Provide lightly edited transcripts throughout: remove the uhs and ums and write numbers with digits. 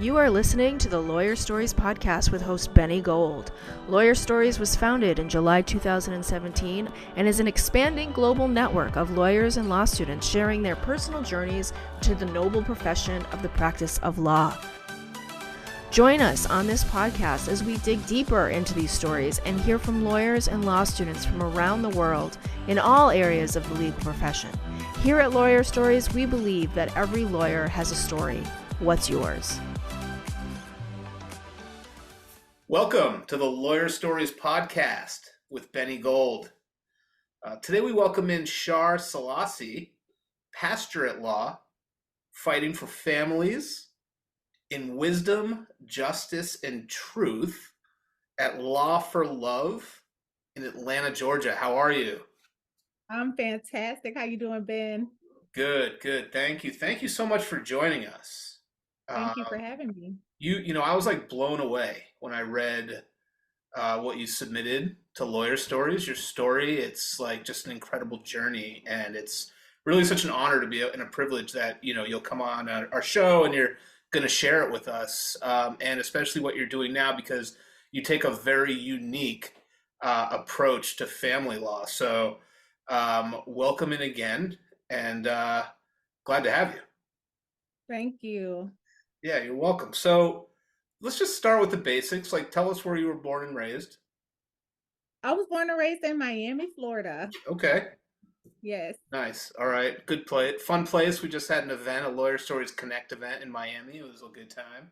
You are listening to the Lawyer Stories podcast with host Benny Gold. Lawyer Stories was founded in July 2017 and is an expanding global network of lawyers and law students sharing their personal journeys to the noble profession of the practice of law. Join us on this podcast as we dig deeper into these stories and hear from lawyers and law students from around the world in all areas of the legal profession. Here at Lawyer Stories, we believe that every lawyer has a story. What's yours? Welcome to the Lawyer Stories podcast with Benny Gold. Today we welcome in Char, Selassie, pastor at law, fighting for families in wisdom, justice, and truth at Law for Love in Atlanta, Georgia. How are you? I'm fantastic. How you doing, Ben? Good. Thank you. Thank you so much for joining us. Thank you for having me. You know, I was like blown away when I read what you submitted to Lawyer Stories. Your story, it's like just an incredible journey, and it's really such an honor to be and a privilege that you'll come on our show and you're going to share it with us, and especially what you're doing now, because you take a very unique approach to family law. So welcome in again, and glad to have you. Thank you. Yeah, you're welcome. So let's just start with the basics. Like, tell us where you were born and raised. I was born and raised in Miami, Florida. Okay. Yes. Nice. All right. Good place. Fun place. We just had an event, a Lawyer Stories Connect event in Miami. It was a good time.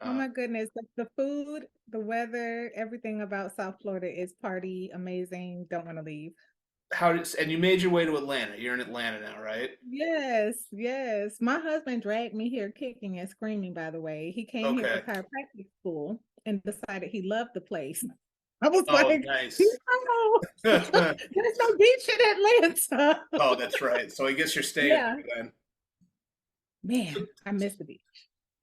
Oh my goodness. The food, the weather, everything about South Florida is party, amazing. Don't want to leave. And you made your way to Atlanta. You're in Atlanta now, right? Yes. My husband dragged me here kicking and screaming, by the way. He came here for chiropractic school and decided he loved the place. I was like, nice. There's no beach in Atlanta. Oh, that's right. So I guess you're staying here then. Man, I miss the beach.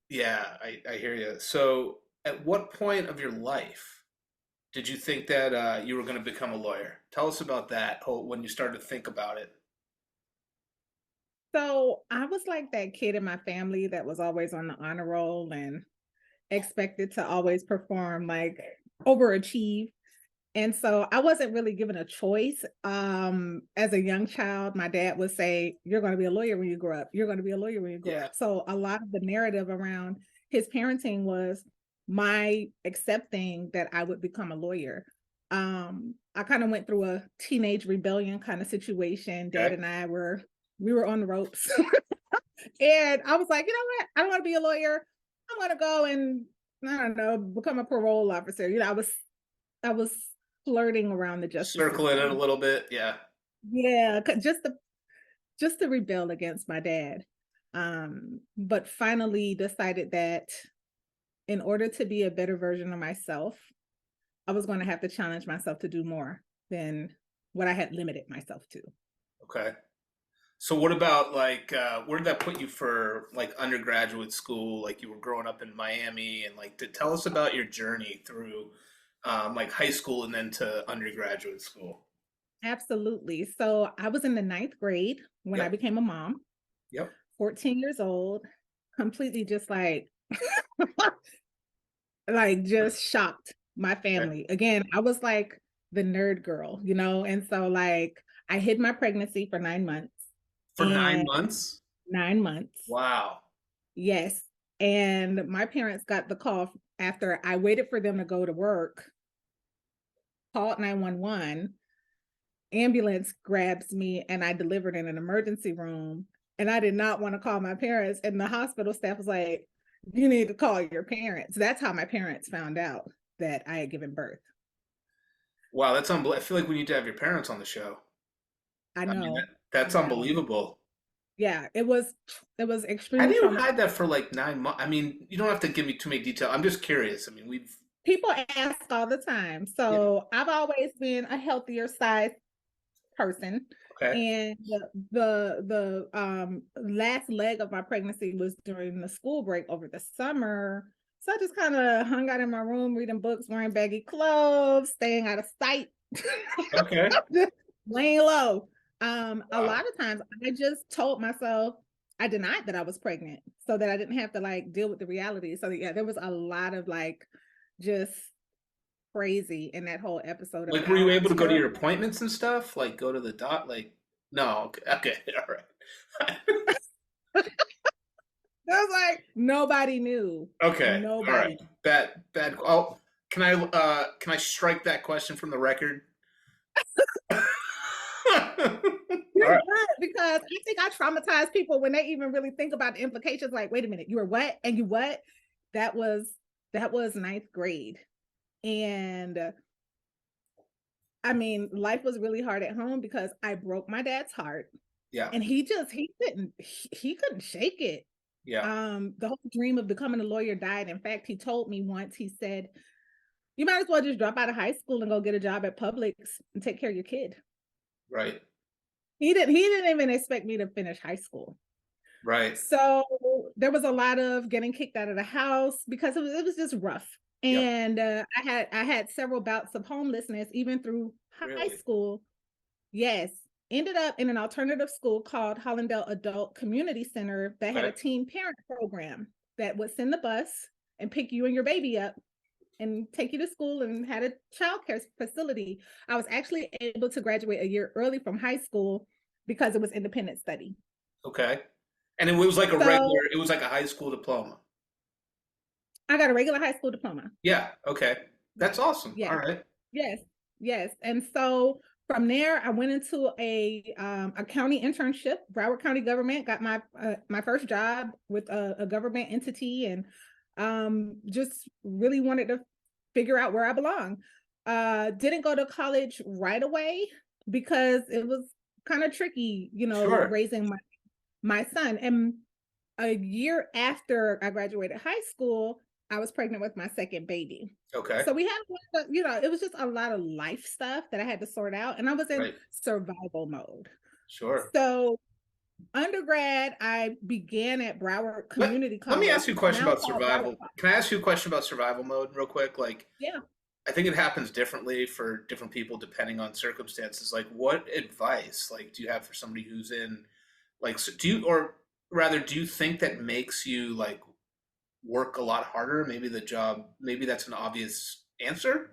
Yeah, I hear you. So at what point of your life did you think that you were going to become a lawyer? Tell us about that, when you started to think about it. So I was like that kid in my family that was always on the honor roll and expected to always perform, like overachieve. And so I wasn't really given a choice. As a young child, my dad would say, "You're going to be a lawyer when you grow up. You're going to be a lawyer when you grow up." So a lot of the narrative around his parenting was my accepting that I would become a lawyer. I kind of went through a teenage rebellion kind of situation. Dad and I were on the ropes. And I was like, you know what? I don't want to be a lawyer. I want to go and, I don't know, become a parole officer. I was flirting around the justice circling system. It a little bit. Yeah, just to rebel against my dad. But finally decided that in order to be a better version of myself, I was going to have to challenge myself to do more than what I had limited myself to. Okay. So what about where did that put you for like undergraduate school? Like, you were growing up in Miami, and tell us about your journey through like high school and then to undergraduate school. Absolutely. So I was in the 9th grade when I became a mom. Yep. 14 years old, completely just like just shocked my family. Okay. Again, I was like the nerd girl, and so like I hid my pregnancy for 9 months. For 9 months? 9 months. Wow. Yes. And my parents got the call after I waited for them to go to work, called 911, ambulance grabs me, and I delivered in an emergency room. And I did not want to call my parents. And the hospital staff was like, "You need to call your parents." That's how my parents found out that I had given birth. Wow, that's unbelievable. I feel like we need to have your parents on the show. I know. I mean, that's unbelievable. Yeah, it was extremely. How do you hide that for like 9 months? I mean, you don't have to give me too many details. I'm just curious. I mean, people ask all the time. So I've always been a healthier size person. Okay. And the last leg of my pregnancy was during the school break over the summer. So I just kind of hung out in my room, reading books, wearing baggy clothes, staying out of sight. Okay. Just laying low. A lot of times I just told myself I denied that I was pregnant so that I didn't have to like deal with the reality. So yeah, there was a lot of like just crazy in that whole episode Like, were you about able to go to terrible. your appointments and stuff? Like, go to the dot? Like, no. Okay, okay, all right. I was like, nobody knew. Okay, all right. Nobody. Bad. Oh, can I strike that question from the record? All You're right. good because I think I traumatize people when they even really think about the implications. Like, wait a minute, you were what? And you what? That was ninth grade. And I mean, life was really hard at home because I broke my dad's heart. Yeah. And he couldn't shake it. Yeah. The whole dream of becoming a lawyer died. In fact, he told me once, he said, you might as well just drop out of high school and go get a job at Publix and take care of your kid. Right. He didn't even expect me to finish high school. Right. So there was a lot of getting kicked out of the house because it was just rough. Yep. And I had several bouts of homelessness even through high Really? school. Yes. Ended up in an alternative school called Hollandale Adult Community Center that had a teen parent program that would send the bus and pick you and your baby up and take you to school, and had a childcare facility. I was actually able to graduate a year early from high school because it was independent study. Okay. And it was like it was like a high school diploma. I got a regular high school diploma. Yeah. Okay. That's awesome. Yes. All right. Yes. And so from there, I went into a county internship, Broward County government, got my first job with a government entity, and just really wanted to figure out where I belong. Didn't go to college right away because it was kind of tricky, Sure. raising my son. And a year after I graduated high school, I was pregnant with my second baby. Okay. So we had, it was just a lot of life stuff that I had to sort out, and I was in survival mode. Sure. So undergrad, I began at Broward Community College. Let me ask you a question about survival. Can I ask you a question about survival mode real quick? Like, yeah. I think it happens differently for different people depending on circumstances. Like, what advice, like, do you have for somebody who's in, like, do you think that makes you, like, work a lot harder? Maybe that's an obvious answer,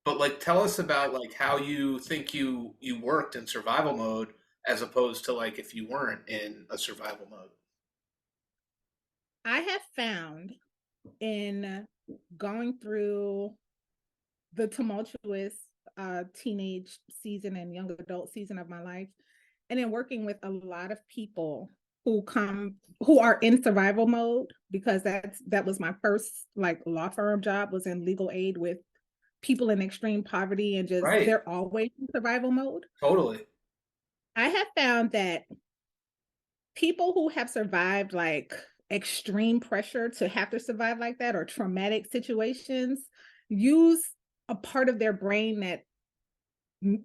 but, like, tell us about, like, how you think you worked in survival mode as opposed to, like, if you weren't in a survival mode. I have found in going through the tumultuous teenage season and young adult season of my life, and in working with a lot of people who are in survival mode, because that was my first like law firm job, was in legal aid with people in extreme poverty, and just they're always in survival mode. Totally. I have found that people who have survived like extreme pressure to have to survive like that, or traumatic situations, use a part of their brain that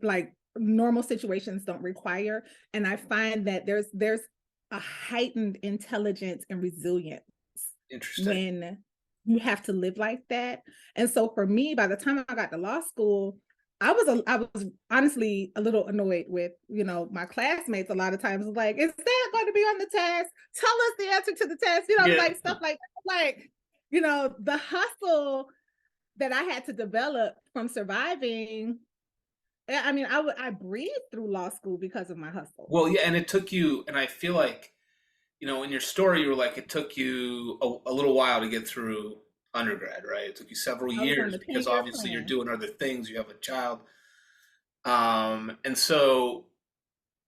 like normal situations don't require. And I find that there's a heightened intelligence and resilience when you have to live like that. And so for me, by the time I got to law school, I was honestly a little annoyed with, my classmates a lot of times, like, is that going to be on the test? Tell us the answer to the test, like stuff like that. Like, the hustle that I had to develop from surviving. I mean, I breathed through law school because of my hustle. Well, yeah, and it took you, and I feel like, in your story, you were like, it took you a little while to get through undergrad, right? It took you several years because obviously you're doing other things. You have a child. And so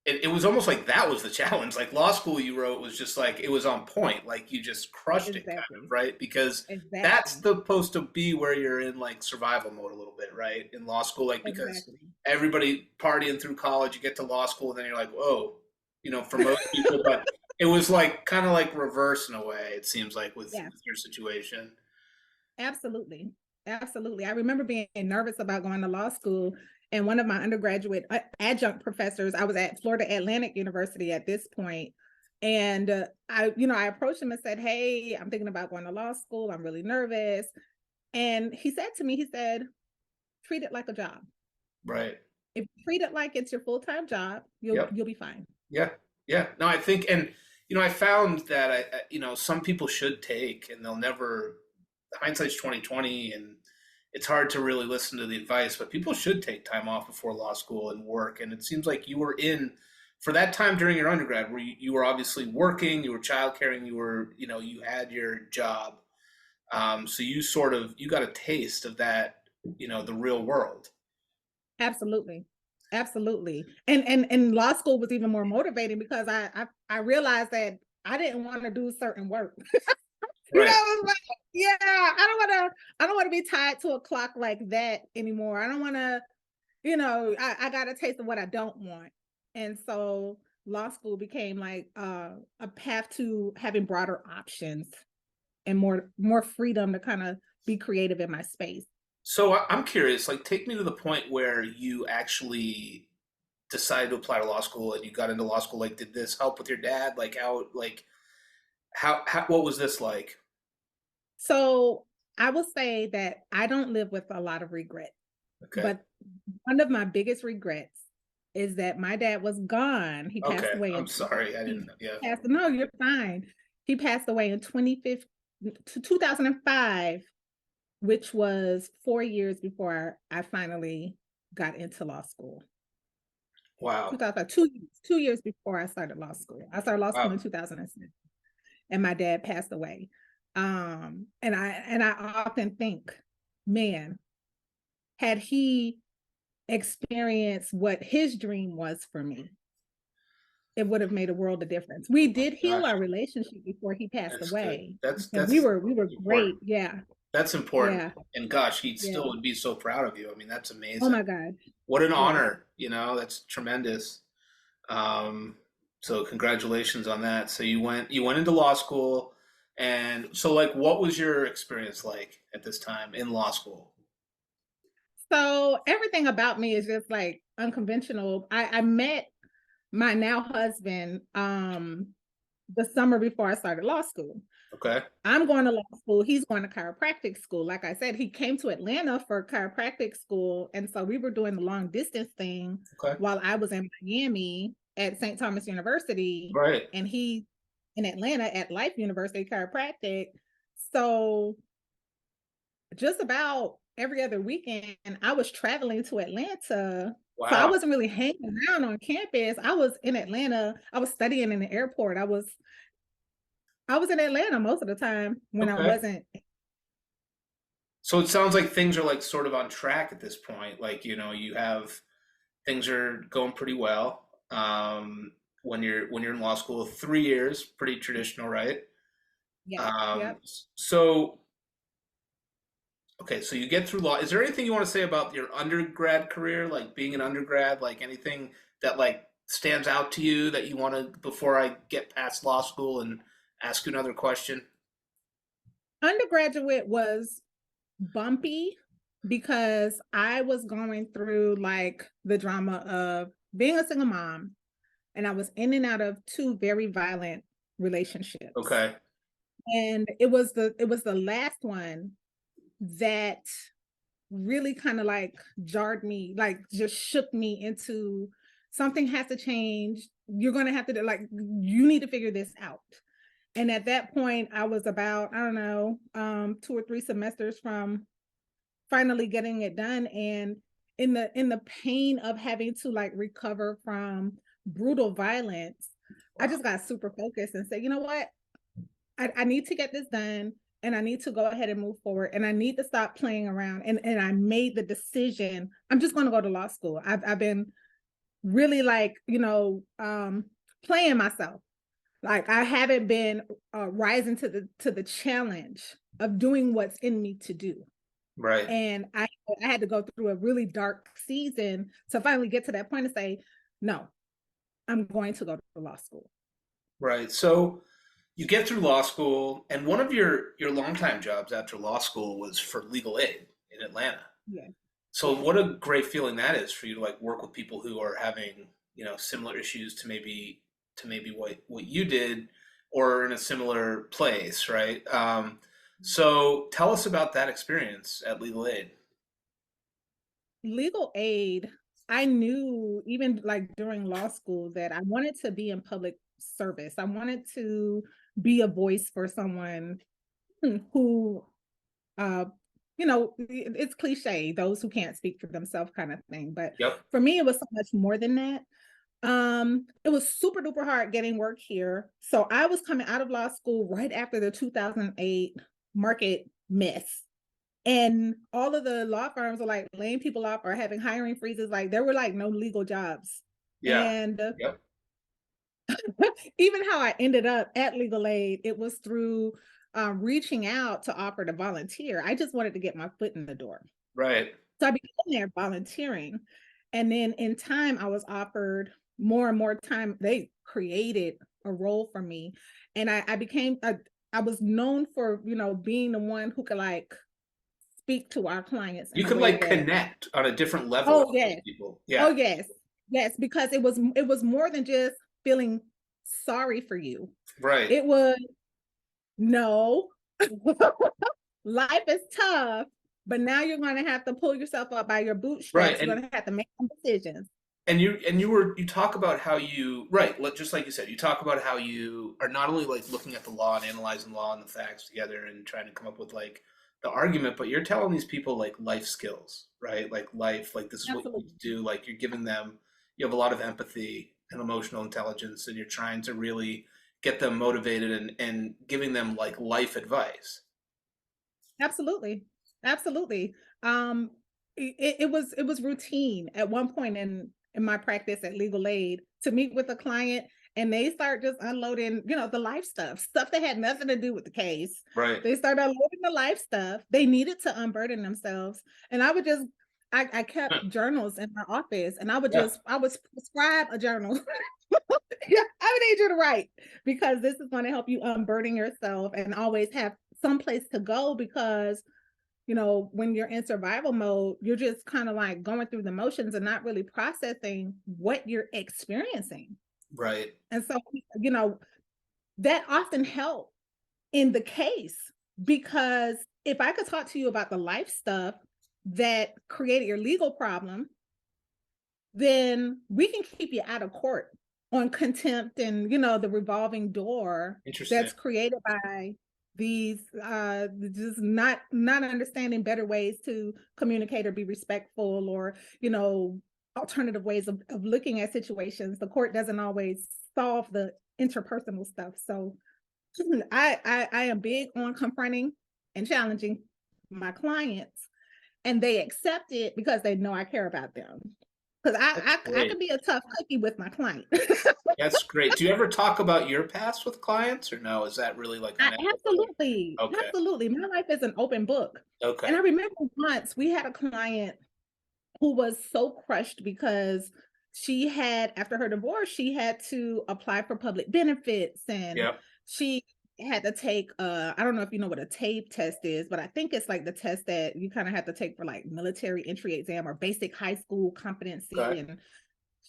it was almost like that was the challenge. Like law school, you wrote, was just like, it was on point. Like you just crushed it, kind of, right? Because that's supposed to be where you're in like survival mode a little bit, right? In law school, like because everybody partying through college, you get to law school, and then you're like, whoa, for most people, but it was like kind of like reverse in a way, it seems like with your situation. Absolutely. I remember being nervous about going to law school, and one of my undergraduate adjunct professors, I was at Florida Atlantic University at this point, and I approached him and said, hey, I'm thinking about going to law school. I'm really nervous. And he said to me, treat it like a job. Right. If you treat it like it's your full-time job, you'll be fine. Yeah. No, I think, and I found that some people should take, and they'll never. Hindsight's 2020, and it's hard to really listen to the advice. But people should take time off before law school and work. And it seems like you were in for that time during your undergrad, where you were obviously working, you were child caring, you had your job. So you got a taste of that, the real world. Absolutely. Absolutely. And law school was even more motivating because I realized that I didn't want to do certain work. Right. Like, yeah, I don't want to be tied to a clock like that anymore. I don't want to, I got a taste of what I don't want. And so law school became like a path to having broader options and more freedom to kind of be creative in my space. So I'm curious, like, take me to the point where you actually decided to apply to law school and you got into law school. Like, did this help with your dad? Like, what was this like? So I will say that I don't live with a lot of regret. Okay. But one of my biggest regrets is that my dad was gone. He passed away. I'm sorry. I didn't. Yeah. No, you're fine. He passed away in 2005, which was 4 years before I finally got into law school. Wow. 2005, 2 years before I started law school. I started law school in 2007, and my dad passed away. And I often think, man, had he experienced what his dream was for me, it would have made a world of difference. We did heal our relationship before he passed away. That's we were great. Yeah. That's important. Yeah. And gosh, he still would be so proud of you. I mean, that's amazing. Oh my God. What an honor. That's tremendous. So congratulations on that. So you went into law school, and so, like, what was your experience like at this time in law school? So everything about me is just like unconventional. I met my now husband the summer before I started law school. Okay. I'm going to law school. He's going to chiropractic school. Like I said, he came to Atlanta for chiropractic school. And so we were doing the long distance thing while I was in Miami at St. Thomas University. Right. And he in Atlanta at Life University Chiropractic. So just about every other weekend, I was traveling to Atlanta. Wow. So I wasn't really hanging around on campus. I was in Atlanta. I was studying in the airport. I was in Atlanta most of the time when I wasn't. So it sounds like things are like sort of on track at this point. Like, you have things are going pretty well. When you're in law school, 3 years, pretty traditional, right? Yeah. Yep. So, okay, so you get through law. Is there anything you want to say about your undergrad career, like being an undergrad, like anything that like stands out to you that you want to, before I get past law school and ask you another question? Undergraduate was bumpy because I was going through like the drama of being a single mom, and I was in and out of 2 very violent relationships. Okay. And it was the last one that really kind of like jarred me, like just shook me into something has to change. You're going to have to you need to figure this out. And at that point, I was about, I don't know, 2 or 3 semesters from finally getting it done. And in the pain of having to like recover from brutal violence, I just got super focused and said, you know what? I need to get this done, and I need to go ahead and move forward, and I need to stop playing around. And I made the decision, I'm just going to go to law school. I've been really like, playing myself. Like I haven't been rising to the challenge of doing what's in me to do. Right. And I had to go through a really dark season to finally get to that point and say, no, I'm going to go to law school. Right. So you get through law school, and one of your longtime jobs after law school was for legal aid in Atlanta. Yeah. So what a great feeling that is for you to like work with people who are having, similar issues to maybe what you did, or in a similar place, right? So tell us about that experience at legal aid. Legal aid, I knew even like during law school that I wanted to be in public service. I wanted to be a voice for someone who, it's cliche, those who can't speak for themselves kind of thing. But Yep. for me, it was so much more than that. It was super duper hard getting work here. So I was coming out of law school right after the 2008 market mess. And all of the law firms were like laying people off or having hiring freezes. Like there were like no legal jobs. Yeah. And Yep. even how I ended up at Legal Aid, it was through reaching out to offer to volunteer. I just wanted to get my foot in the door. Right. So I began there volunteering. And then in time, I was offered more and more time. They created a role for me. And I was known for, being the one who could like speak to our clients in You a can way like that, connect on a different level oh with yes, those people. oh Yeah. yes, yes, because it was more than just feeling sorry for you. Right. It was no, life is tough, but now you're going to have to pull yourself up by your Right. bootstraps. You're going to have to make some decisions. And you talk about how you, right, just like you said, you talk about how you are not only like looking at the law and analyzing law and the facts together and trying to come up with like the argument, but you're telling these people like life skills, right? Like life, like this is what you Absolutely. need to do. Like you're giving them, you have a lot of empathy and emotional intelligence, and you're trying to really get them motivated and giving them like life advice. Absolutely. Absolutely. It was routine at one point in my practice at Legal Aid to meet with a client and they start just unloading, the life stuff that had nothing to do with the case. Right. They started unloading the life stuff. They needed to unburden themselves. And I kept journals in my office and I would prescribe a journal. Yeah, I would need you to write because this is going to help you unburden yourself and always have some place to go because when you're in survival mode, you're just kind of like going through the motions and not really processing what you're experiencing. Right. And so, that often helped in the case because if I could talk to you about the life stuff that created your legal problem, then we can keep you out of court on contempt and the revolving door that's created by these just not understanding better ways to communicate or be respectful or alternative ways of looking at situations. The court doesn't always solve the interpersonal stuff. So I am big on confronting and challenging my clients, and they accept it because they know I care about them. Because I can be a tough cookie with my client. That's great. Do you ever talk about your past with clients or no? Is that really like absolutely. Okay. Absolutely. My life is an open book. Okay. And I remember once we had a client who was so crushed because she had, after her divorce, she had to apply for public benefits and she had to take I don't know if you know what a TAPE test is, but I think it's like the test that you kind of have to take for like military entry exam or basic high school competency. Okay. And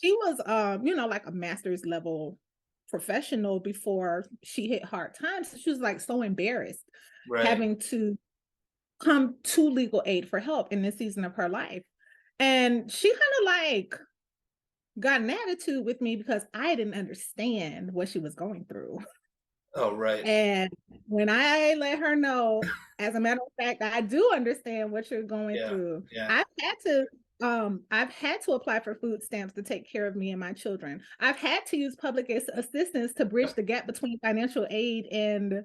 she was like a master's level professional before she hit hard times. She was like so embarrassed having to come to Legal Aid for help in this season of her life. And she kind of like got an attitude with me because I didn't understand what she was going through. Oh, right. And when I let her know, as a matter of fact, I do understand what you're going through. Yeah. I've had to apply for food stamps to take care of me and my children. I've had to use public assistance to bridge the gap between financial aid and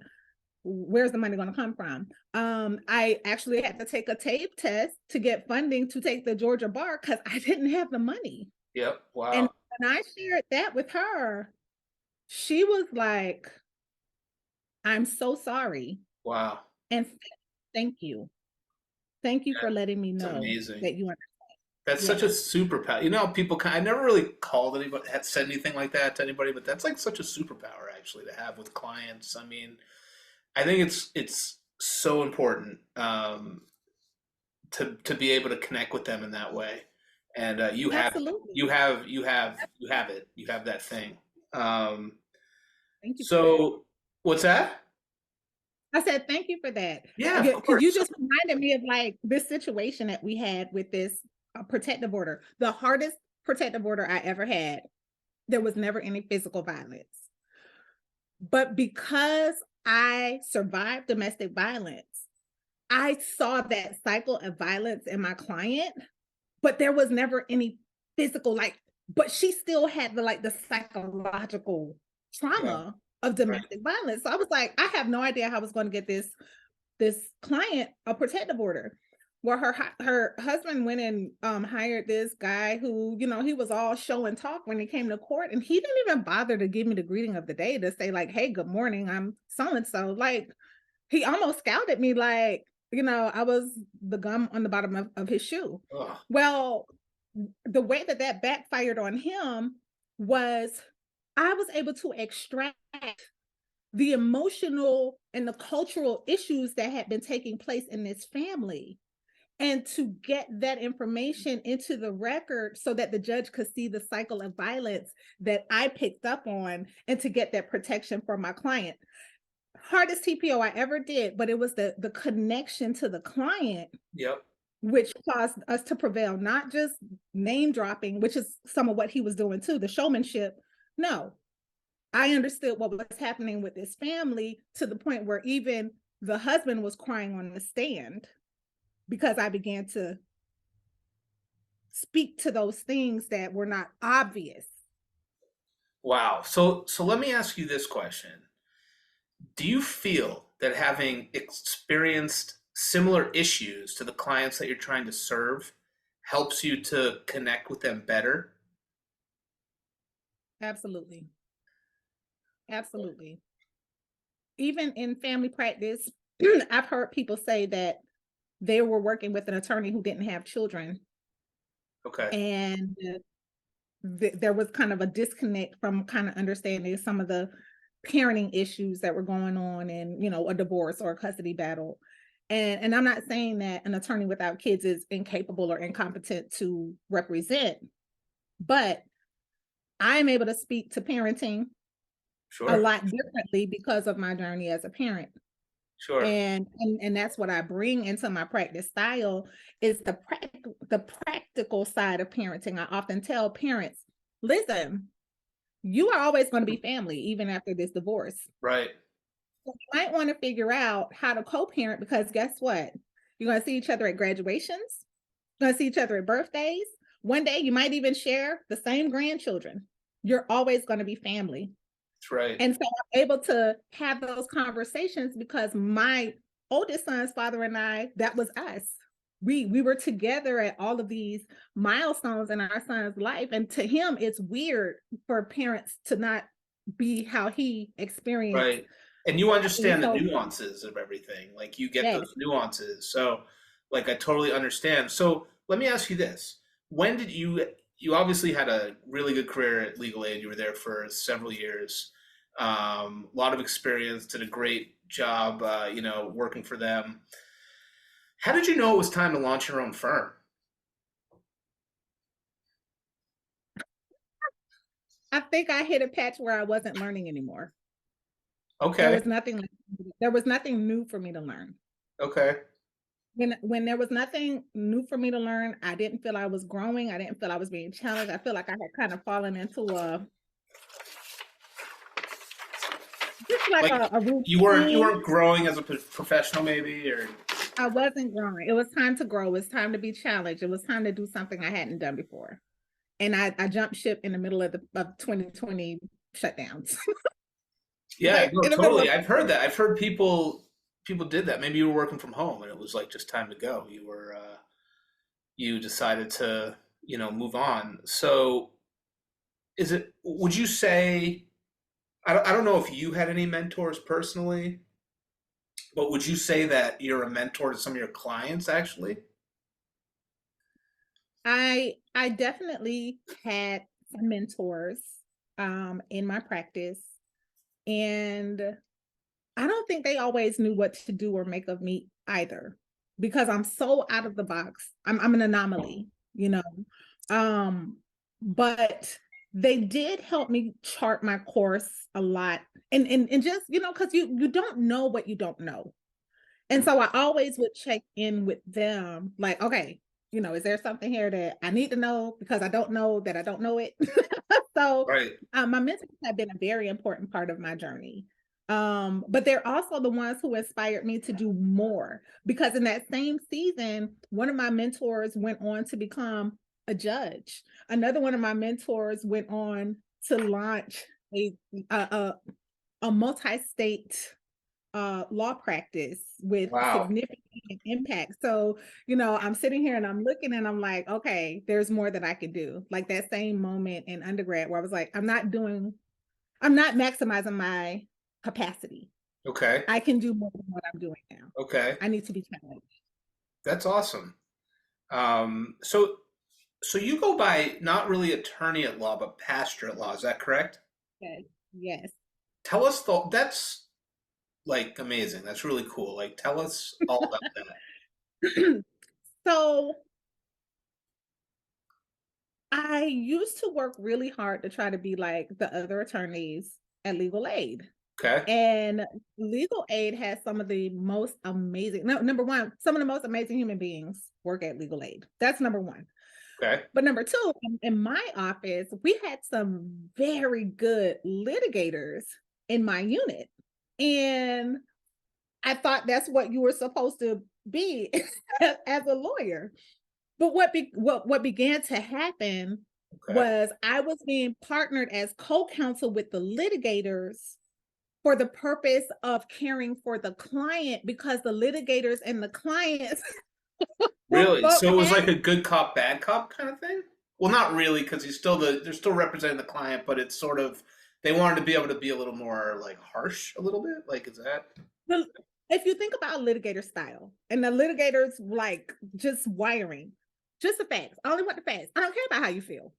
where's the money going to come from. I actually had to take a TAPE test to get funding to take the Georgia bar because I didn't have the money. Yep. Wow. And when I shared that with her, she was like, I'm so sorry. Wow. And thank you. Thank you for letting me know that you understand. That's such a superpower. People I never really called anybody, had said anything like that to anybody, but that's like such a superpower actually to have with clients. I mean, I think it's so important to be able to connect with them in that way. And you have that thing. Thank you. So what's that? I said, thank you for that. Yeah, of course. You just reminded me of like this situation that we had with this protective order. The hardest protective order I ever had, there was never any physical violence. But because I survived domestic violence, I saw that cycle of violence in my client, but there was never any physical, like, but she still had the psychological Yeah. trauma of Right. domestic violence. So I was like, I have no idea how I was going to get this client a protective order. Well, her husband went and hired this guy who, he was all show and talk when he came to court, and he didn't even bother to give me the greeting of the day to say like, "Hey, good morning, I'm so and so." Like, he almost scouted me like, I was the gum on the bottom of his shoe. Ugh. Well, the way that backfired on him was I was able to extract the emotional and the cultural issues that had been taking place in this family, and to get that information into the record so that the judge could see the cycle of violence that I picked up on, and to get that protection for my client. Hardest TPO I ever did, but it was the connection to the client Yep. which caused us to prevail, not just name dropping, which is some of what he was doing too, the showmanship. No, I understood what was happening with this family, to the point where even the husband was crying on the stand because I began to speak to those things that were not obvious. Wow. So let me ask you this question. Do you feel that having experienced similar issues to the clients that you're trying to serve helps you to connect with them better? Absolutely. Absolutely. Even in family practice, I've heard people say that they were working with an attorney who didn't have children, Okay. and there was kind of a disconnect from kind of understanding some of the parenting issues that were going on in, a divorce or a custody battle. And I'm not saying that an attorney without kids is incapable or incompetent to represent, but I'm able to speak to parenting a Sure. lot differently because of my journey as a parent. Sure. And that's what I bring into my practice style, is the practical side of parenting. I often tell parents, listen, you are always going to be family even after this divorce. Right. So you might want to figure out how to co-parent, because guess what? You're going to see each other at graduations, you're going to see each other at birthdays. One day you might even share the same grandchildren. You're always going to be family. That's right. And so I'm able to have those conversations because my oldest son's father and I, that was us. We were together at all of these milestones in our son's life. And to him, it's weird for parents to not be how he experienced. Right. And you understand the So nuances of everything. Like you get yes, those nuances. So like I totally understand. So let me ask you this. When did you obviously had a really good career at Legal Aid. You were there for several years. A lot of experience, did a great job working for them. How did you know it was time to launch your own firm? I think I hit a patch where I wasn't learning anymore. There Okay. was nothing, there was nothing new for me to learn. Okay. When there was nothing new for me to learn, I didn't feel I was growing. I didn't feel I was being challenged. I feel like I had kind of fallen into just like Like a you routine. weren't growing as a professional maybe or I wasn't growing. It was time to grow. It was time to be challenged. It was time to do something I hadn't done before. And I jumped ship in the middle of 2020 shutdowns. yeah, Like no, in the middle of totally. I've heard that. I've heard people did that. Maybe you were working from home and it was like just time to go. You decided to, move on. So would you say, I don't know if you had any mentors personally, but would you say that you're a mentor to some of your clients actually? I definitely had some mentors in my practice, and I don't think they always knew what to do or make of me either, because I'm so out of the box. I'm an anomaly, you know. Um, but they did help me chart my course a lot. And just, because you don't know what you don't know. And so I always would check in with them, like, okay, is there something here that I need to know because I don't know that I don't know it? So Right. my mentors have been a very important part of my journey. But they're also the ones who inspired me to do more, because in that same season, one of my mentors went on to become a judge. Another one of my mentors went on to launch a multi-state law practice with Wow. significant impact. So, I'm sitting here and I'm looking and I'm like, okay, there's more that I could do. Like that same moment in undergrad where I was like, I'm not maximizing my capacity. Okay. I can do more than what I'm doing now. Okay. I need to be challenged. That's awesome. So you go by not really attorney at law, but pastor at law. Is that correct? Yes. Yes. Tell us that's like amazing. That's really cool. Like, tell us all about that. So I used to work really hard to try to be like the other attorneys at legal aid. Okay. And legal aid has some of the most amazing, number one, some of the most amazing human beings work at legal aid. That's number one. Okay. But number two, in my office, we had some very good litigators in my unit. And I thought that's what you were supposed to be as a lawyer. But what began to happen was I was being partnered as co-counsel with the litigators for the purpose of caring for the client, because the litigators and the clients Really? So it was like a good cop, bad cop kind of thing? Well, not really, because they're still representing the client, but it's sort of, they wanted to be able to be a little more like harsh a little bit. Like, is that? If you think about litigator style and the litigators like just wiring, just the facts. I only want the facts. I don't care about how you feel.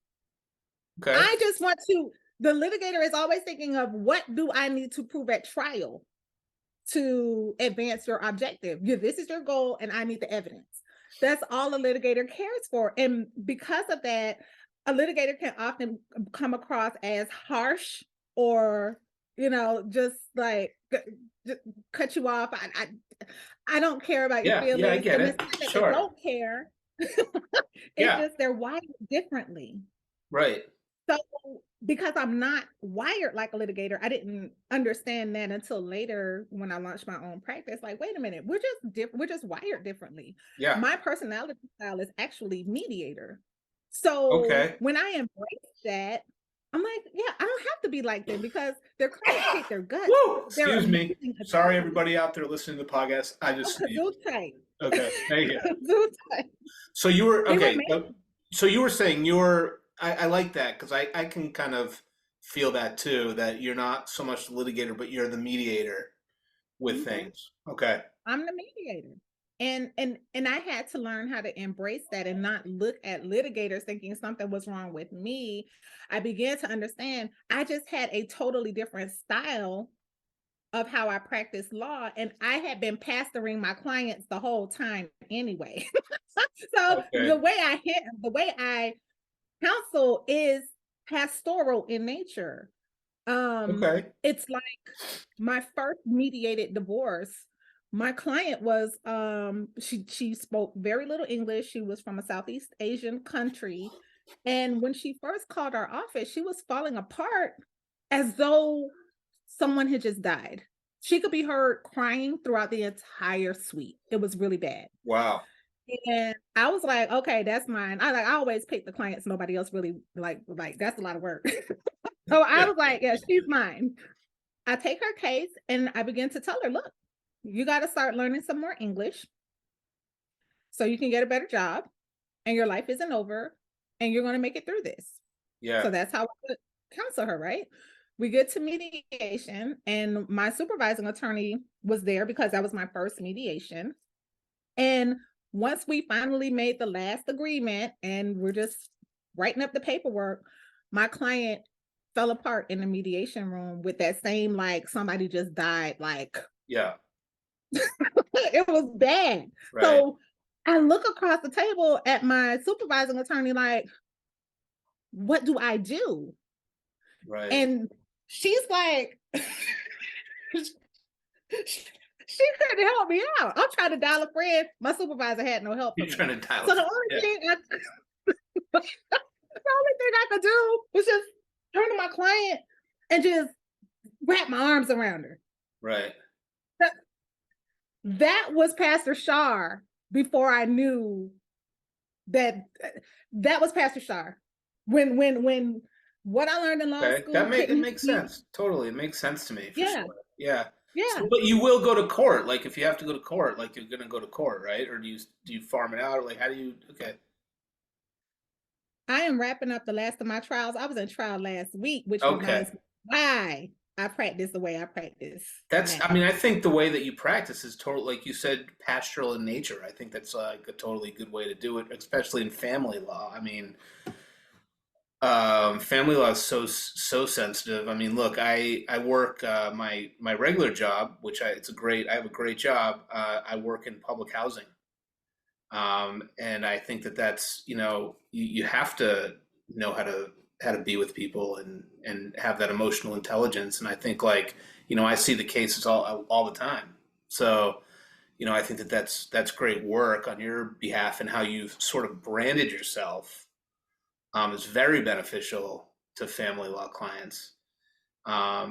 Okay. I just want to, the litigator is always thinking of what do I need to prove at trial to advance your objective. This is your goal and I need the evidence. That's all a litigator cares for. And because of that, a litigator can often come across as harsh or, just like just cut you off. I don't care about your feelings. Yeah, I get it. Sure. They don't care. It's just they're wired differently. Right. So because I'm not wired like a litigator, I didn't understand that until later when I launched my own practice. Like, wait a minute, we're just different. We're just wired differently. Yeah. My personality style is actually mediator. So when I embrace that, I'm like, yeah, I don't have to be like them because their clients hate their guts. Excuse me. Sorry, everybody out there listening to the podcast. I just okay. Thank you. So you were so you were saying I like that because I can kind of feel that too, that you're not so much the litigator, but you're the mediator with things. Okay. I'm the mediator. And I had to learn how to embrace that and not look at litigators thinking something was wrong with me. I began to understand I just had a totally different style of how I practice law, and I had been pastoring my clients the whole time anyway. So the way I counsel is pastoral in nature. It's like my first mediated divorce. My client was she spoke very little English. She was from a Southeast Asian country. And when she first called our office, she was falling apart as though someone had just died. She could be heard crying throughout the entire suite. It was really bad. Wow. And I was like, okay, that's mine. I always pick the clients nobody else really like that's a lot of work. So I was like, yeah, she's mine. I take her case and I begin to tell her, look, you got to start learning some more English so you can get a better job and your life isn't over and you're going to make it through this. Yeah. So that's how I would counsel her, right? We get to mediation and my supervising attorney was there because that was my first mediation. And once we finally made the last agreement and we're just writing up the paperwork, my client fell apart in the mediation room with that same, like somebody just died, like, yeah. It was bad. Right. So I look across the table at my supervising attorney, like, what do I do? Right. And she's like, she couldn't help me out. I'm trying to dial a friend. My supervisor had no help. You're trying to dial. So the only thing I could do was just turn to my client and just wrap my arms around her. Right. That was Pastor Char before I knew that was Pastor Char. When what I learned in law Okay. school It couldn't hit makes me. sense. Totally. It makes sense to me for Yeah, sure. Yeah. So, yeah. but you will go to court. Like if you have to go to court, like you're gonna go to court, right? Or do you farm it out? Or like how do you? Okay. I am wrapping up the last of my trials. I was in trial last week, which Okay. reminds me why I practice the way I practice I now. mean, I think the way that you practice is total, like you said, pastoral in nature. I think that's like a totally good way to do it, especially in family law. I mean, family law is so sensitive. I mean, look, I work my regular job, which I have a great job. I work in public housing, and I think that that's you have to know how to be with people and have that emotional intelligence. And I think like I see the cases all the time. So I think that that's great work on your behalf, and how you've sort of branded yourself is very beneficial to family law clients.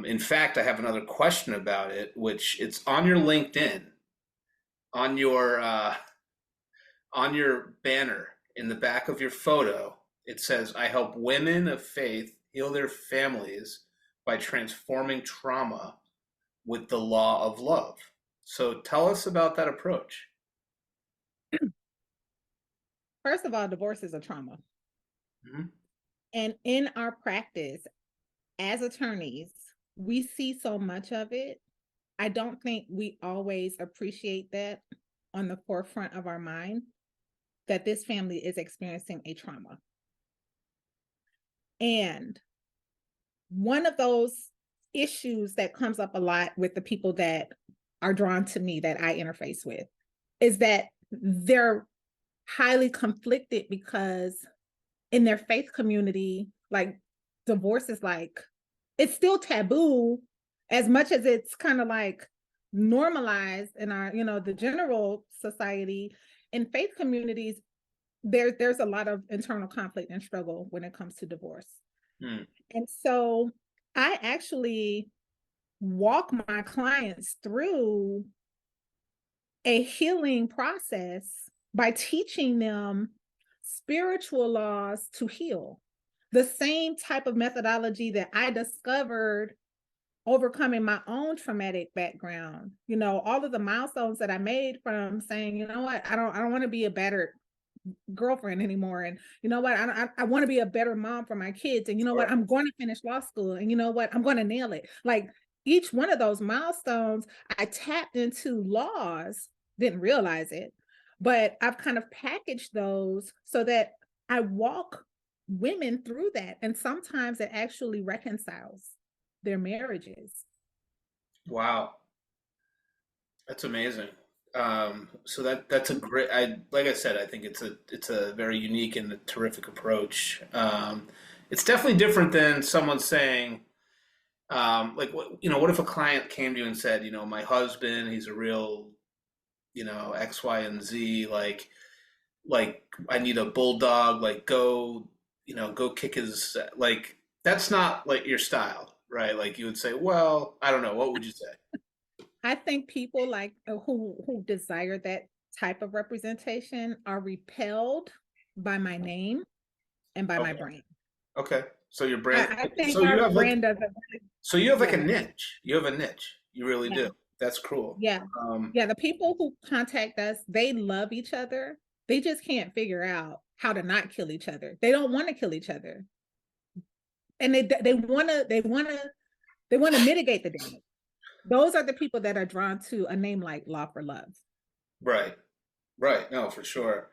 In fact, I have another question about it, which it's on your LinkedIn, on your banner in the back of your photo. It says, "I help women of faith heal their families by transforming trauma with the law of love." So tell us about that approach. First of all, divorce is a trauma. Mhm. And in our practice as attorneys, we see so much of it. I don't think we always appreciate that on the forefront of our mind, that this family is experiencing a trauma. And one of those issues that comes up a lot with the people that are drawn to me that I interface with is that they're highly conflicted because in their faith community, like divorce is like, it's still taboo as much as it's kind of like normalized in our, the general society. In faith communities, there's a lot of internal conflict and struggle when it comes to divorce. Hmm. And so I actually walk my clients through a healing process by teaching them spiritual laws to heal. The same type of methodology that I discovered overcoming my own traumatic background. All of the milestones that I made from saying, you know what, I don't want to be a battered girlfriend anymore. And you know what, I want to be a better mom for my kids. And you know what, Sure. I'm going to finish law school. And you know what, I'm going to nail it. Like each one of those milestones, I tapped into laws, didn't realize it, but I've kind of packaged those so that I walk women through that. And sometimes it actually reconciles their marriages. Wow. That's amazing. So that's a great. Like I said, I think it's a very unique and a terrific approach. It's definitely different than someone saying, like what if a client came to you and said, my husband, he's a real, X, Y, and Z, like I need a bulldog, like go kick his, like that's not like your style, right? Like you would say, well, I don't know, what would you say? I think people like who desire that type of representation are repelled by my name and by my Okay. brand. Okay. So your brand, I think so you our have like, brand doesn't so you have like a yeah, niche. You have a niche. You really yeah, do. That's cool. yeah. Um, Yeah, the people who contact us, they love each other. They just can't figure out how to not kill each other. They don't want to kill each other. And they want to mitigate the damage. Those are the people that are drawn to a name like Law for Love. right. Right. No, for sure.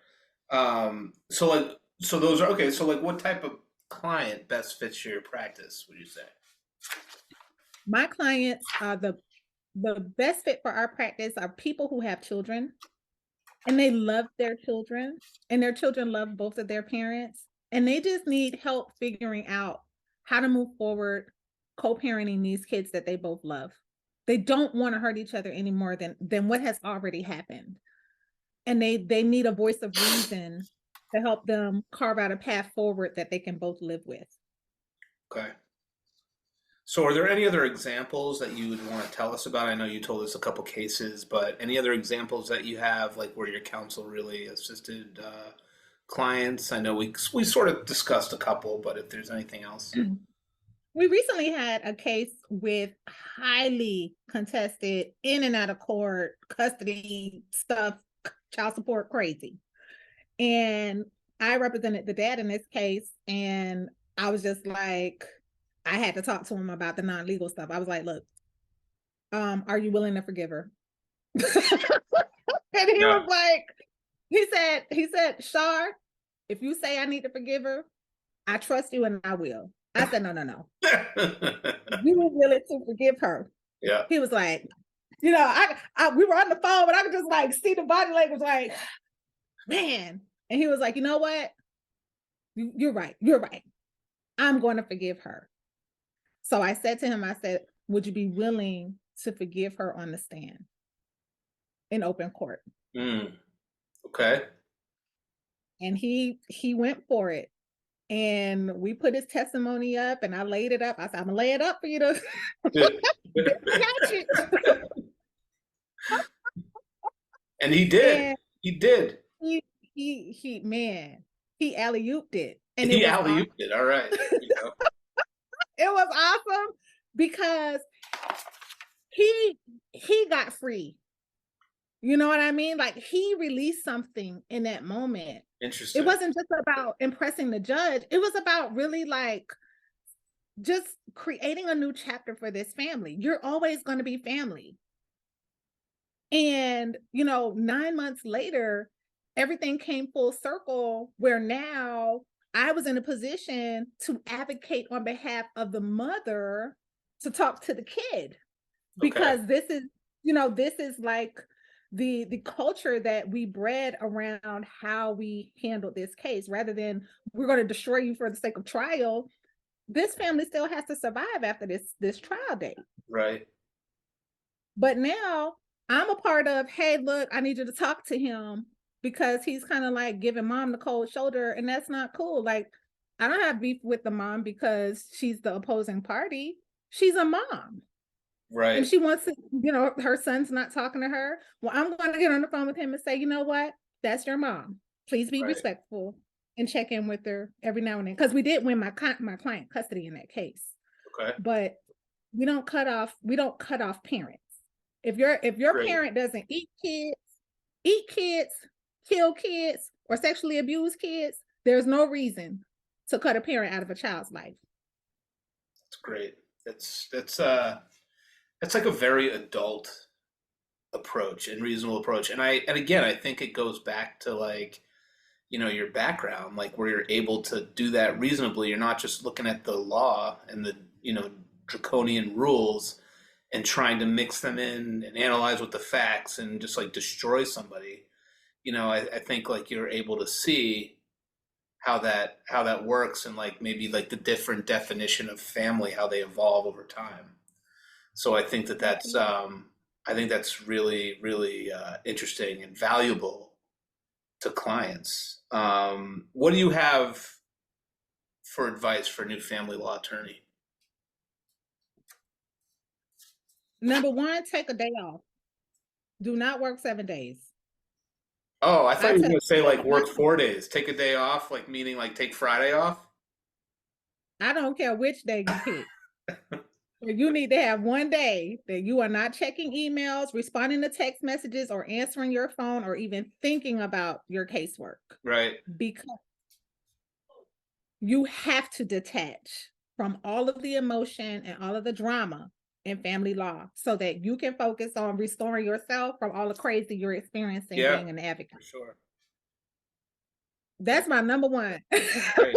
So like, so those are okay. So like, what type of client best fits your practice, would you say? My clients are the best fit for our practice are people who have children and they love their children and their children love both of their parents and they just need help figuring out how to move forward co-parenting these kids that they both love. They don't want to hurt each other any more than what has already happened. And they need a voice of reason to help them carve out a path forward that they can both live with. Okay. So are there any other examples that you would want to tell us about? I know you told us a couple cases, but any other examples that you have, like where your counsel really assisted clients? I know we sort of discussed a couple, but if there's anything else. We recently had a case with highly contested in and out of court custody stuff, child support crazy. And I represented the dad in this case. And I was just like, I had to talk to him about the non-legal stuff. I was like, look, are you willing to forgive her? And he was like, he said, Char, if you say I need to forgive her, I trust you and I will. I said, no. You were willing to forgive her. Yeah. He was like, we were on the phone, but I could just like see the body language like, man. And he was like, you know what? You're right. I'm going to forgive her. So I said to him, I said, would you be willing to forgive her on the stand in open court? Okay. And he went for it. And we put his testimony up and I laid it up. I said, I'm gonna lay it up for you to catch it. And he did. And he did. He alley-ooped it. And he alley-ooped it. All right. It was awesome because he got free. You know what I mean? Like he released something in that moment. Interesting. It wasn't just about impressing the judge. It was about really like just creating a new chapter for this family. You're always going to be family. And, 9 months later, everything came full circle where now I was in a position to advocate on behalf of the mother to talk to the kid. Because this is like the culture that we bred around how we handled this case. Rather than we're going to destroy you for the sake of trial, this family still has to survive after this trial date. Right. But now I'm a part of, hey, look, I need you to talk to him because he's kind of like giving mom the cold shoulder, and that's not cool. Like, I don't have beef with the mom because she's the opposing party. She's a mom. Right. And she wants to, her son's not talking to her. Well, I'm going to get on the phone with him and say, you know what? That's your mom. Please be respectful and check in with her every now and then. Because we did win my client custody in that case. Okay. But we don't cut off parents. If your parent doesn't eat kids, kill kids, or sexually abuse kids, there's no reason to cut a parent out of a child's life. That's great. That's like a very adult approach and reasonable approach. And again, I think it goes back to like, your background, like where you're able to do that reasonably. You're not just looking at the law and the, draconian rules and trying to mix them in and analyze with the facts and just like destroy somebody. I think like you're able to see how that works and like maybe like the different definition of family, how they evolve over time. So I think that's really, really interesting and valuable to clients. What do you have for advice for a new family law attorney? Number one, take a day off. Do not work 7 days. Oh, I thought you were going to say like work 4 days. Take a day off, like meaning like take Friday off? I don't care which day you pick. You need to have 1 day that you are not checking emails, responding to text messages, or answering your phone, or even thinking about your casework. Right. Because you have to detach from all of the emotion and all of the drama in family law so that you can focus on restoring yourself from all the crazy you're experiencing being an advocate. For sure. That's my number one. Right.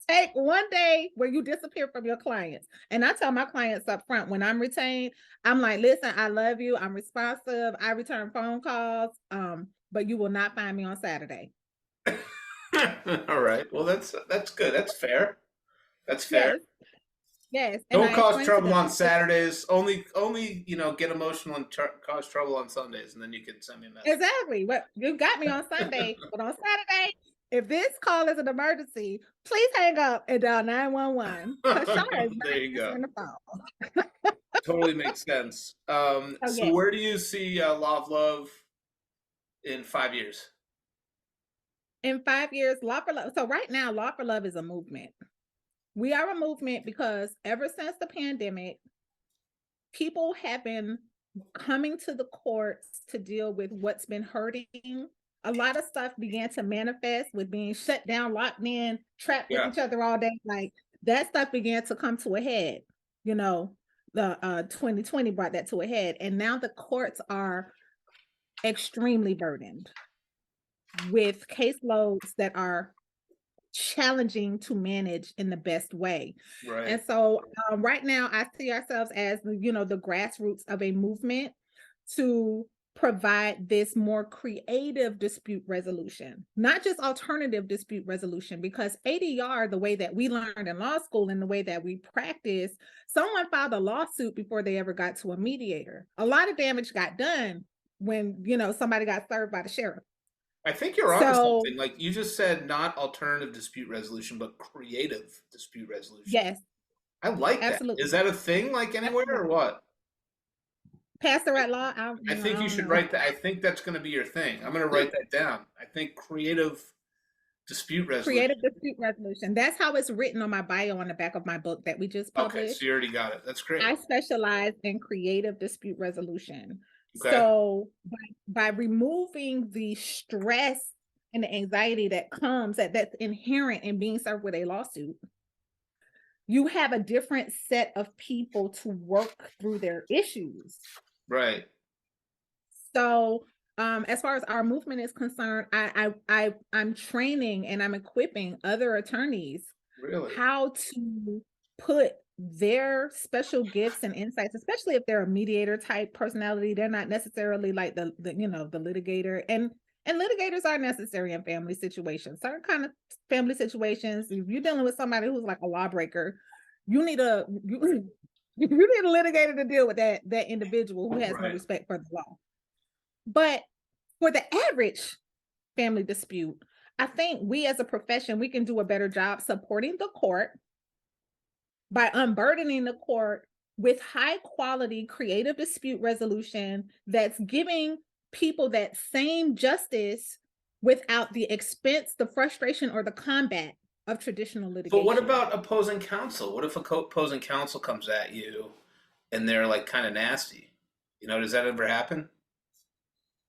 Take 1 day where you disappear from your clients. And I tell my clients up front when I'm retained, I'm like, listen, I love you. I'm responsive. I return phone calls. But you will not find me on Saturday. All right. Well, that's good. That's fair. That's fair. Yes. Don't cause trouble on Saturdays. Only get emotional and cause trouble on Sundays, and then you can send me a message. Exactly. Well, you got me on Sunday, but on Saturday, if this call is an emergency, please hang up and dial 911 because Char is not There you go. answering the phone. Totally makes sense. Oh, So yeah. where do you see Law of Love in 5 years? In 5 years, Law for Love. So right now, Law for Love is a movement. We are a movement because ever since the pandemic, people have been coming to the courts to deal with what's been hurting. A lot of stuff began to manifest with being shut down, locked in, trapped with Yeah. each other all day. Like that stuff began to come to a head. You know, the 2020 brought that to a head. And now the courts are extremely burdened with caseloads that are challenging to manage in the best way. Right. And so right now I see ourselves as the grassroots of a movement to provide this more creative dispute resolution, not just alternative dispute resolution, because ADR, the way that we learned in law school and the way that we practice, someone filed a lawsuit before they ever got to a mediator. A lot of damage got done when somebody got served by the sheriff. I think you're onto So something. Like you just said, not alternative dispute resolution, but creative dispute resolution. yes, I like that. absolutely. Is that a thing like anywhere or what? Pastoral law. I think you should write that. I think that's going to be your thing. I'm going to write that down. I think creative dispute resolution. Creative dispute resolution. That's how it's written on my bio on the back of my book that we just published. Okay, so you already got it. That's great. I specialize in creative dispute resolution. Okay. So by removing the stress and the anxiety that comes that's inherent in being served with a lawsuit, you have a different set of people to work through their issues. Right. So as far as our movement is concerned, I'm training and I'm equipping other attorneys how to put their special gifts and insights, especially if they're a mediator type personality. They're not necessarily like the litigator, and litigators are necessary in family situations. Certain kind of family situations, if you're dealing with somebody who's like a lawbreaker, you need a litigator to deal with that individual who has no respect for the law. But for the average family dispute, I think we as a profession, we can do a better job supporting the court by unburdening the court with high quality creative dispute resolution that's giving people that same justice without the expense, the frustration, or the combat of traditional litigation. But what about opposing counsel? What if a opposing counsel comes at you and they're like kind of nasty? Does that ever happen?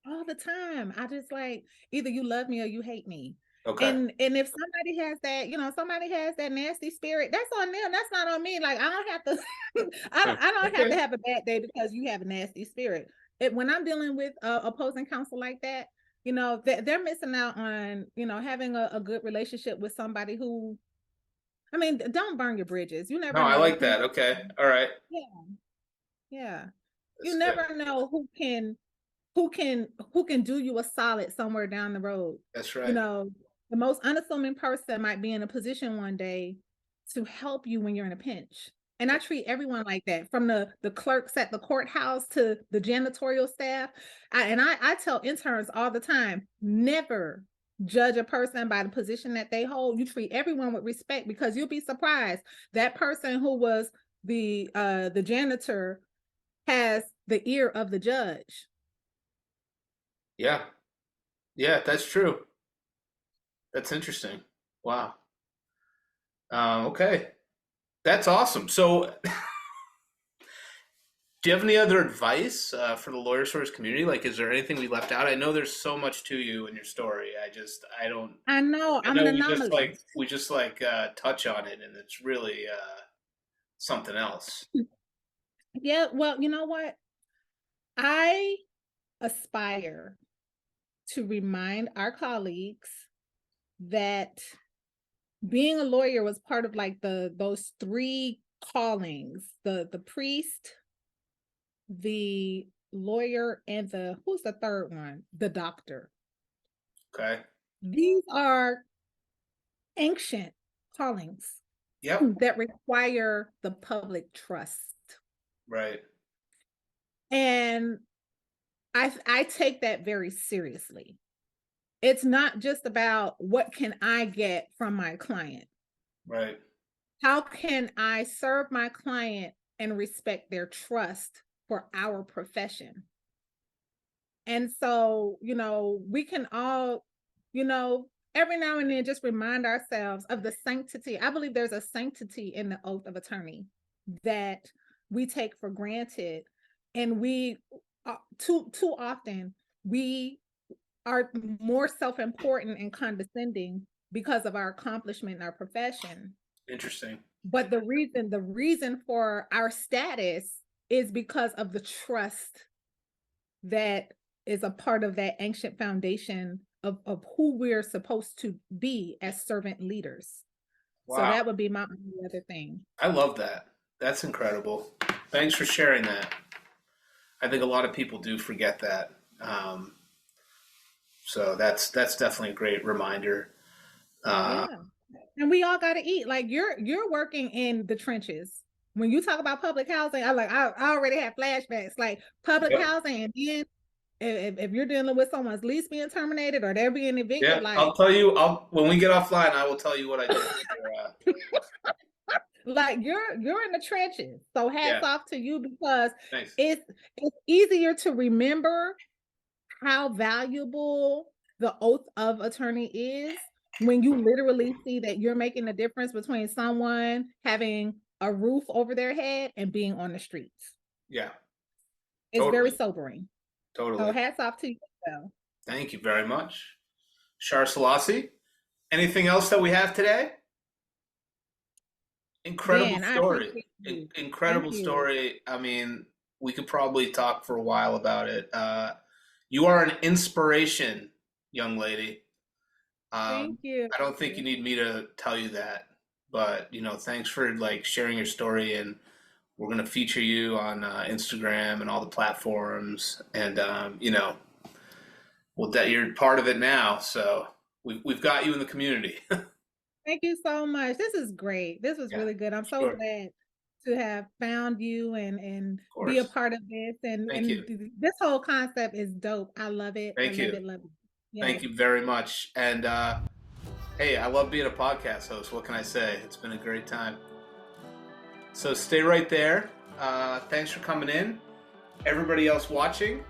All the time. I just like, either you love me or you hate me. Okay. And if somebody has that, somebody has that nasty spirit, that's on them. That's not on me. Like I don't have to, I don't have to have a bad day because you have a nasty spirit. When I'm dealing with opposing counsel like that, they're missing out on, having a good relationship with somebody who, don't burn your bridges. You never know. I like that. Okay. All right. Yeah. You never know who can do you a solid somewhere down the road. That's right. The most unassuming person might be in a position one day to help you when you're in a pinch. And I treat everyone like that, from the clerks at the courthouse to the janitorial staff. I tell interns all the time, never judge a person by the position that they hold. You treat everyone with respect, because you'll be surprised. That person who was the janitor has the ear of the judge. Yeah, that's true. That's interesting. Wow. Okay. That's awesome. So do you have any other advice for the Lawyer Stories community? Like, is there anything we left out? I know there's so much to you in your story. I don't. I know I'm an anomaly. We just touch on it, and it's really something else. Yeah. Well, you know what? I aspire to remind our colleagues that being a lawyer was part of like those three callings: the priest, the lawyer, and who's the third one? The doctor. Okay. These are ancient callings. Yep. That require the public trust. Right. And I take that very seriously. it's not just about what can I get from my client. Right. How can I serve my client and respect their trust for our profession? And so, we can all, every now and then just remind ourselves of the sanctity. I believe there's a sanctity in the oath of attorney that we take for granted. And we too often we are more self-important and condescending because of our accomplishment in our profession. Interesting. But the reason for our status is because of the trust that is a part of that ancient foundation of who we're supposed to be as servant leaders. Wow. So that would be my only other thing. I love that. That's incredible. Thanks for sharing that. I think a lot of people do forget that. So that's definitely a great reminder. Yeah. And we all got to eat. Like you're working in the trenches. When you talk about public housing, I already have flashbacks. Like public housing, and then if you're dealing with someone's lease being terminated or they're being evicted, like I'll tell you. When we get offline, I will tell you what I did. like you're in the trenches. So hats off to you, because Thanks. it's easier to remember how valuable the oath of attorney is when you literally see that you're making a difference between someone having a roof over their head and being on the streets. Yeah. It's very sobering. Totally. So hats off to you. Though. Thank you very much. Char, Selassie, anything else that we have today? Incredible story. Incredible story. I mean, we could probably talk for a while about it. You are an inspiration, young lady. Thank you. I don't think you need me to tell you that, but thanks for sharing your story, and we're going to feature you on Instagram and all the platforms, and you're part of it now, so we've got you in the community. Thank you so much. This is great. This was really good. I'm so glad to have found you and be a part of this. And this whole concept is dope. I love it. Thank you. Love it. Yeah. Thank you very much. And hey, I love being a podcast host. What can I say? It's been a great time. So stay right there. Thanks for coming in. Everybody else watching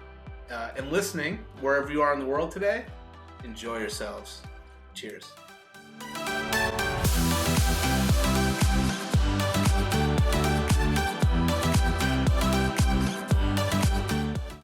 and listening, wherever you are in the world today, enjoy yourselves. Cheers.